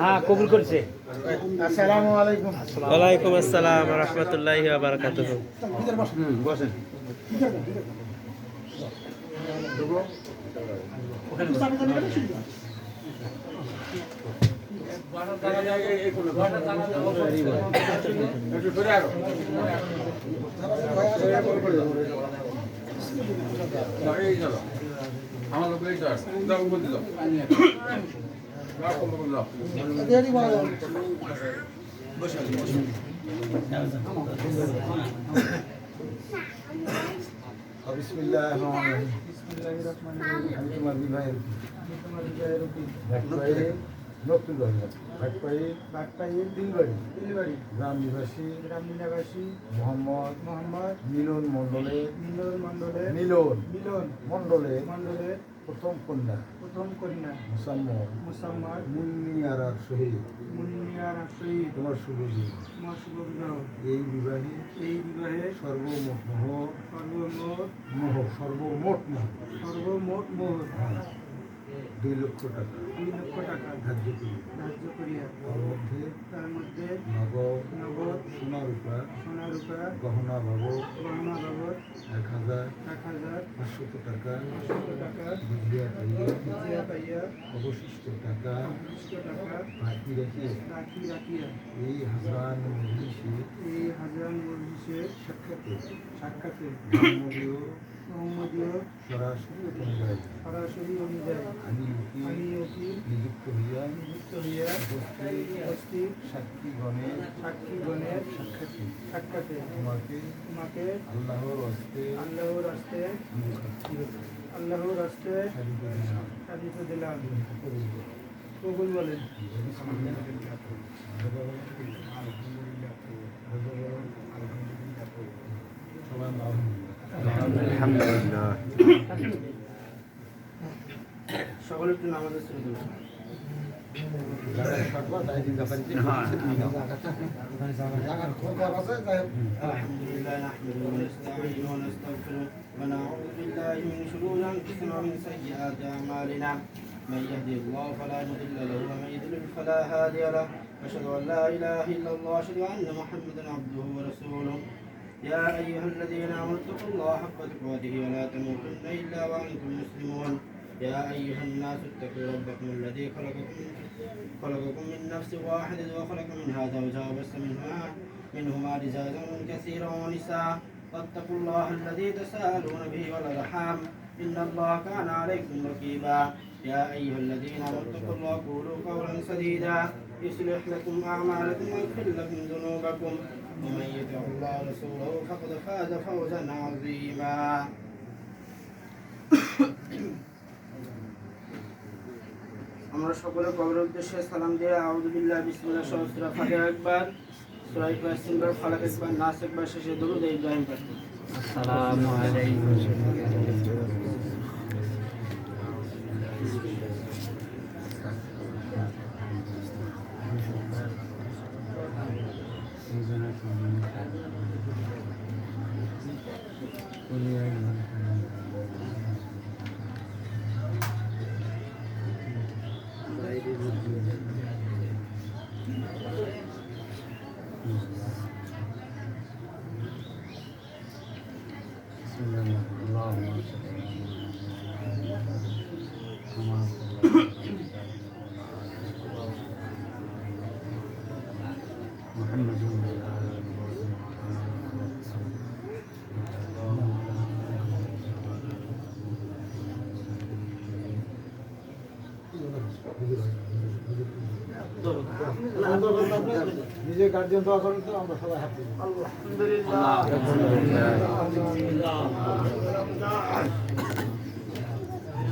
হ্যাঁ কবুল করছে। আসসালামু আলাইকুম। ওয়ালাইকুম আসসালাম ওয়া রাহমাতুল্লাহি ওয়া বারাকাতুহু। বসেন। আমার লোক এই দাও দাও বলতে দাও বিসমিল্লাহির রহমানির রহিম। আমি তোমার বিবাহের নতুন ভাটপাড়ি তিলবাড়ি গ্রাম নিবাসী মোহাম্মদ মিলন মণ্ডলের মিলন মণ্ডলের প্রথম কন্যা মুসাম্মদ মুন্নিয়ারার সহিত তোমার শুভ বিবাহ। এই বিবাহে সর্বমোট মোহর 2 লক্ষ টাকা ধার্য করিয়া তার মধ্যে নগদ সোনা রূপা গহনা বাবদ 1,500 টাকা বুঝিয়া পাইয়া অবশিষ্ট টাকা বাকি রাখিয়া এই হাজরান মজলিসের সাক্ষাতে মোহাম্মদীয় সরাসরি অনুযায়ী আমি উকিল নিযুক্ত হইয়া উপস্থিত সাক্ষীগণের সাক্ষাতে তোমাকে আল্লাহর হস্তে সাধিত দিলাম। কবুল বলেন। আলহামদুলিল্লাহ। সকলে একটু নামাজে শুরু করুন। আলহামদুলিল্লাহ নাহমাদুহু ওয়া নাস্তাঈনুহু ওয়া নাস্তাগফিরুহু ওয়া নাউযু বিল্লাহি মিন শুরুরি আনফুসিনা ওয়া মিন সাইয়্যাতি আ'মালিনা من يهده الله فلا مضل له ومن يضلل فلا هادي له أشهد أن لا إله إلا الله وأشهد أن محمدا عبده ورسوله يا أيها الذين آمنوا اتقوا الله حق تقاته ولا تموتن إلا وأنتم مسلمون يا أيها الناس اتقوا ربكم الذي خلقكم من نفس واحدة وخلق منها زوجها وبث منهما رجالا كثيرا ونساء واتقوا الله الذي تساءلون به والأرحام إن الله كان عليكم رقيبا يا أيها الذين آمنوا اتقوا الله وقولوا قولا سديدا يصلح لكم أعمالكم ويغفر لكم ذنوبكم ومن يطع الله ورسوله فقد فاز فوزا عظيما আমরা সকলে কবরের উদ্দেশ্যে সালাম দিয়ে আউযু বিল্লাহি বিসমিল্লাহ সূরা ফাতিহা একবার, সূরা ইখলাস তিনবার, ফালাক একবার, নাস একবার, শেষে দরুদ ইব্রাহিম পাঠ করুন। আসসালামু আলাইকুম। নিজের গার্জিয়ান দোয়া করেন তো আমরা সবাই হাত দিব।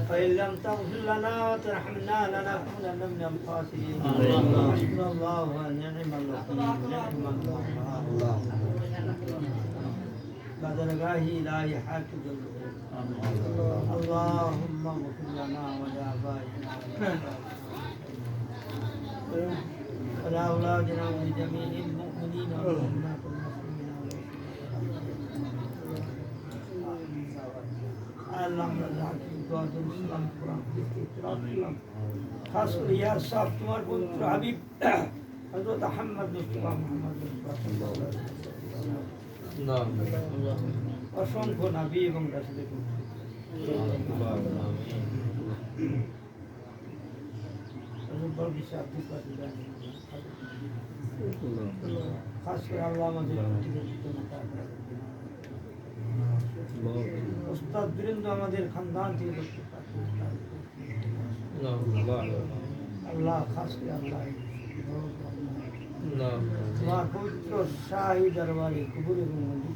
فإن لم تغفر لنا وترحمنا لنكونن من الخاسرين. حسبنا الله ونعم الوكيل. نعم الله. بدرجاه إلهي حاكم اللهم اغفر لنا ولآبائنا ولأولادنا ولجميع المؤمنين والمؤمنات والمسلمين والمسلمات. اللهم اجعل আদম ইসলাম কোরআন হাদিসকে ইতিলাওয়াত করলাম। খাস করে ইয়া সাহেব তোমার পবিত্র হাবিব হযরত আহমদ মুস্তাফা মুহাম্মদ মুস্তাফা সাল্লাল্লাহু আলাইহি ওয়াসাল্লাম অসংখ্য নবী এবং রাসূলের খাস করে আল্লাহ আমাদের ওস্তাদ বীরেন্দ্র আমাদের খানদান থেকে করতে পারে আল্লাহ খাস করে আল্লাহ তোমার পবিত্র শাহী দরবারে কবুল এবং মঞ্জুর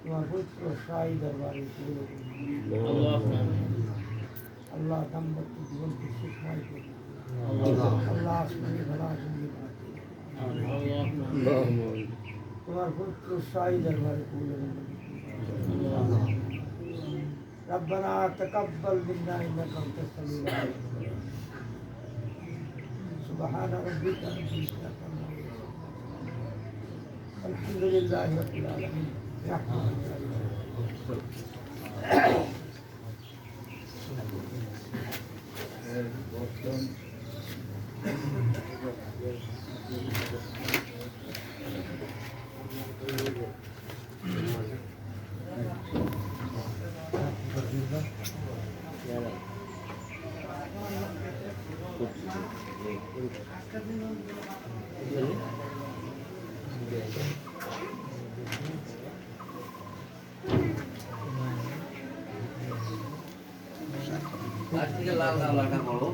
তোমার পবিত্র শাহী দরবারে কবুল আল্লাহ দাম্পত্য জীবনকে সুখময় করে আল্লাহ আসমানি ভরা জিন্দগি বানাতে তোমার পবিত্র শাহী দরবারে কবুল এবং মঞ্জুর ربنا تقبل منا انك انت السميع العليم سبحان ربك رب العزة عما يصفون الحمد لله رب العالمين الرحمن লাল লাল বড়